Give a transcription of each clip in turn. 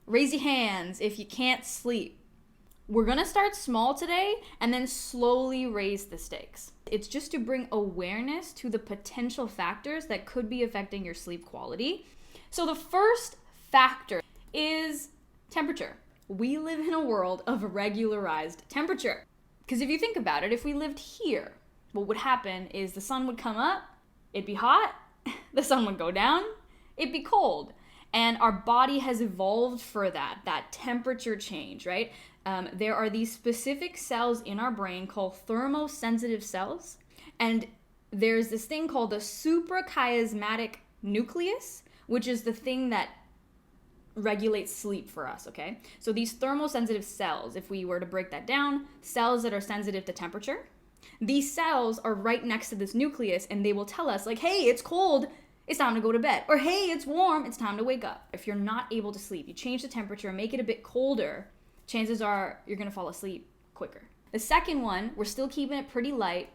Raise your hands if you can't sleep. We're gonna start small today and then slowly raise the stakes. It's just to bring awareness to the potential factors that could be affecting your sleep quality. So the first factor is temperature. We live in a world of regularized temperature. Because if you think about it, if we lived here, what would happen is the sun would come up, it'd be hot, the sun would go down, it'd be cold. And our body has evolved for that temperature change, right? There are these specific cells in our brain called thermosensitive cells. And there's this thing called the suprachiasmatic nucleus, which is the thing that regulates sleep for us, okay? So these thermosensitive cells, if we were to break that down, cells that are sensitive to temperature, these cells are right next to this nucleus and they will tell us like, hey, it's cold, it's time to go to bed. Or hey, it's warm, it's time to wake up. If you're not able to sleep, you change the temperature, make it a bit colder, chances are you're gonna fall asleep quicker. The second one, we're still keeping it pretty light,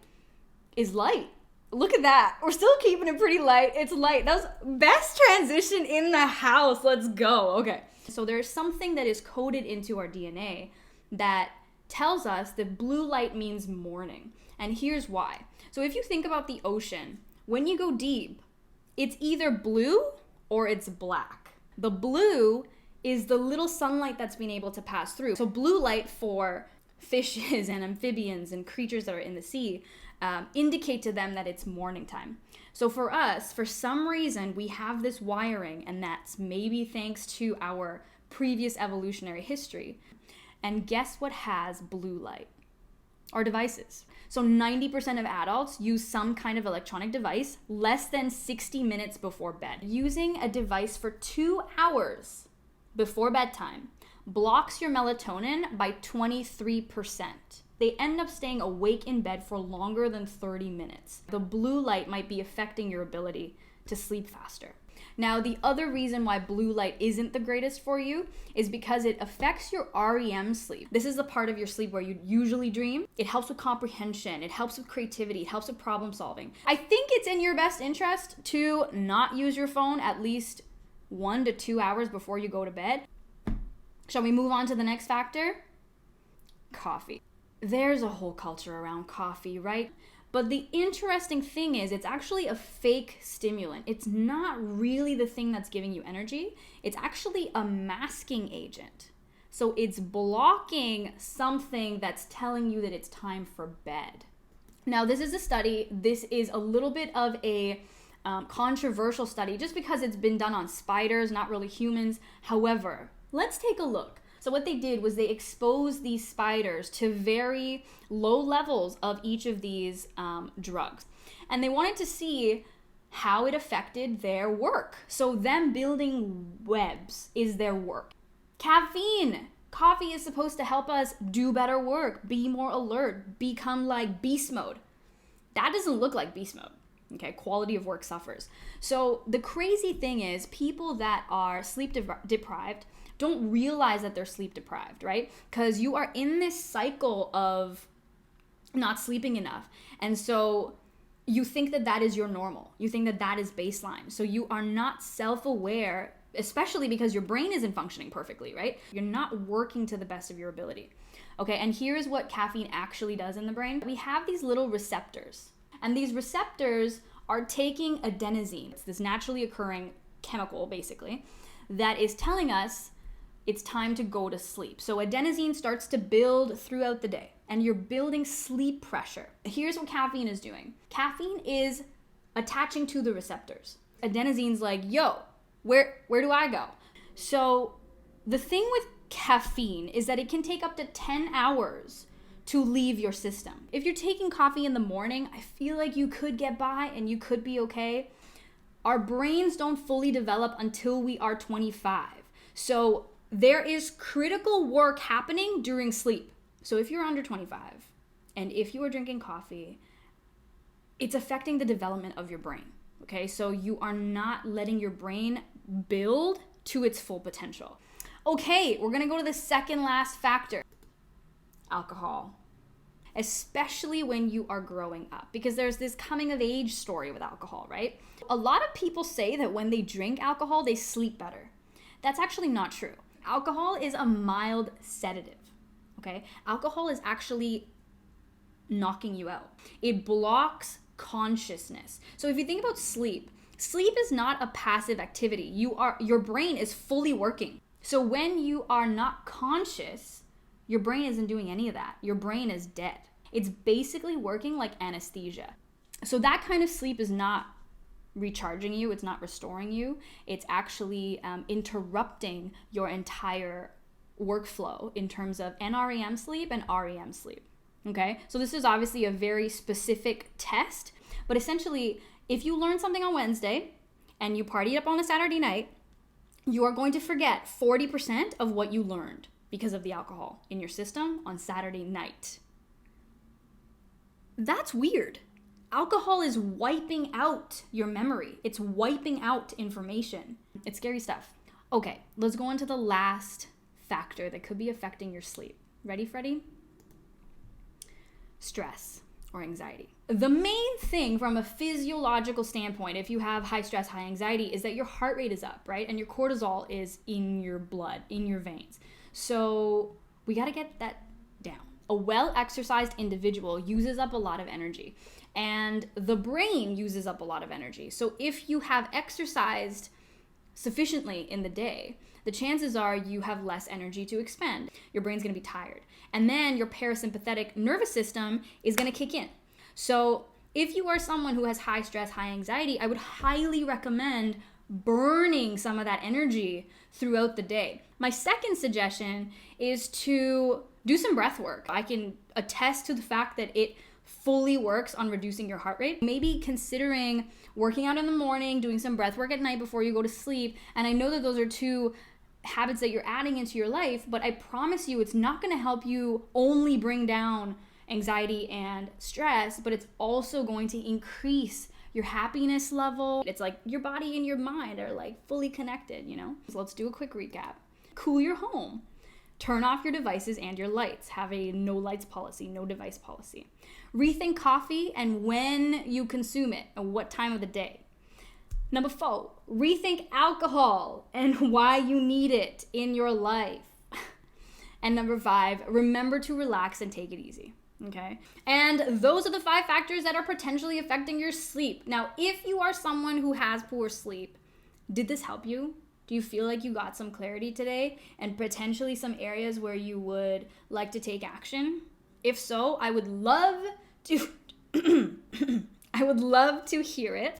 is light. Look at that. We're still keeping it pretty light. It's light. That was best transition in the house. Let's go. Okay. So there's something that is coded into our DNA that tells us that blue light means morning. And here's why. So if you think about the ocean, when you go deep, it's either blue or it's black. The blue is the little sunlight that's been able to pass through. So blue light for fishes and amphibians and creatures that are in the sea indicate to them that it's morning time. So for us, for some reason, we have this wiring, and that's maybe thanks to our previous evolutionary history. And guess what has blue light? Our devices. So 90% of adults use some kind of electronic device less than 60 minutes before bed. Using a device for 2 hours before bedtime blocks your melatonin by 23%. They end up staying awake in bed for longer than 30 minutes. The blue light might be affecting your ability to sleep faster. Now, the other reason why blue light isn't the greatest for you is because it affects your REM sleep. This is the part of your sleep where you usually dream. It helps with comprehension, it helps with creativity, it helps with problem solving. I think it's in your best interest to not use your phone at least 1 to 2 hours before you go to bed. Shall we move on to the next factor? Coffee. There's a whole culture around coffee, right? But the interesting thing is it's actually a fake stimulant. It's not really the thing that's giving you energy. It's actually a masking agent. So it's blocking something that's telling you that it's time for bed. Now, this is a study. This is a little bit of a controversial study just because it's been done on spiders, not really humans. However, let's take a look. So what they did was they exposed these spiders to very low levels of each of these drugs. And they wanted to see how it affected their work. So them building webs is their work. Caffeine. Coffee is supposed to help us do better work, be more alert, become like beast mode. That doesn't look like beast mode. Okay, quality of work suffers. So the crazy thing is people that are sleep deprived don't realize that they're sleep deprived, right? Because you are in this cycle of not sleeping enough. And so you think that that is your normal. You think that that is baseline. So you are not self-aware, especially because your brain isn't functioning perfectly, right? You're not working to the best of your ability. Okay, and here's what caffeine actually does in the brain. We have these little receptors. And these receptors are taking adenosine. It's this naturally occurring chemical, basically, that is telling us it's time to go to sleep. So adenosine starts to build throughout the day, and you're building sleep pressure. Here's what caffeine is doing. Caffeine is attaching to the receptors. Adenosine's like, yo, where do I go? So the thing with caffeine is that it can take up to 10 hours to leave your system. If you're taking coffee in the morning, I feel like you could get by and you could be okay. Our brains don't fully develop until we are 25. So there is critical work happening during sleep. So if you're under 25 and if you are drinking coffee, it's affecting the development of your brain. Okay, so you are not letting your brain build to its full potential. Okay, we're gonna go to the second last factor. Alcohol, especially when you are growing up, because there's this coming of age story with alcohol, right? A lot of people say that when they drink alcohol, they sleep better. That's actually not true. Alcohol is a mild sedative, okay? Alcohol is actually knocking you out. It blocks consciousness. So if you think about sleep, sleep is not a passive activity. Your brain is fully working. So when you are not conscious, your brain isn't doing any of that. Your brain is dead. It's basically working like anesthesia. So that kind of sleep is not recharging you. It's not restoring you. It's actually interrupting your entire workflow in terms of NREM sleep and REM sleep. Okay, so this is obviously a very specific test, but essentially, if you learn something on Wednesday and you party up on a Saturday night, you are going to forget 40% of what you learned because of the alcohol in your system on Saturday night. That's weird. Alcohol is wiping out your memory. It's wiping out information. It's scary stuff. Okay, let's go on to the last factor that could be affecting your sleep. Ready, Freddie? Stress or anxiety. The main thing from a physiological standpoint, if you have high stress, high anxiety, is that your heart rate is up, right? And your cortisol is in your blood, in your veins. So we got to get that down. A well-exercised individual uses up a lot of energy, and the brain uses up a lot of energy. So if you have exercised sufficiently in the day, the chances are you have less energy to expend. Your brain's gonna be tired. And then your parasympathetic nervous system is gonna kick in. So if you are someone who has high stress, high anxiety, I would highly recommend burning some of that energy throughout the day. My second suggestion is to do some breath work. I can attest to the fact that it fully works on reducing your heart rate. Maybe considering working out in the morning, doing some breath work at night before you go to sleep. And I know that those are two habits that you're adding into your life, but I promise you it's not going to help you only bring down anxiety and stress, but it's also going to increase your happiness level. It's like your body and your mind are like fully connected, you know? So let's do a quick recap. Cool your home. Turn off your devices and your lights. Have a no lights policy, no device policy. Rethink coffee and when you consume it and what time of the day. Number 4, rethink alcohol and why you need it in your life. And number 5, remember to relax and take it easy. Okay. And those are the 5 factors that are potentially affecting your sleep. Now, if you are someone who has poor sleep, did this help you? Do you feel like you got some clarity today and potentially some areas where you would like to take action? If so, I would love to I would love to hear it.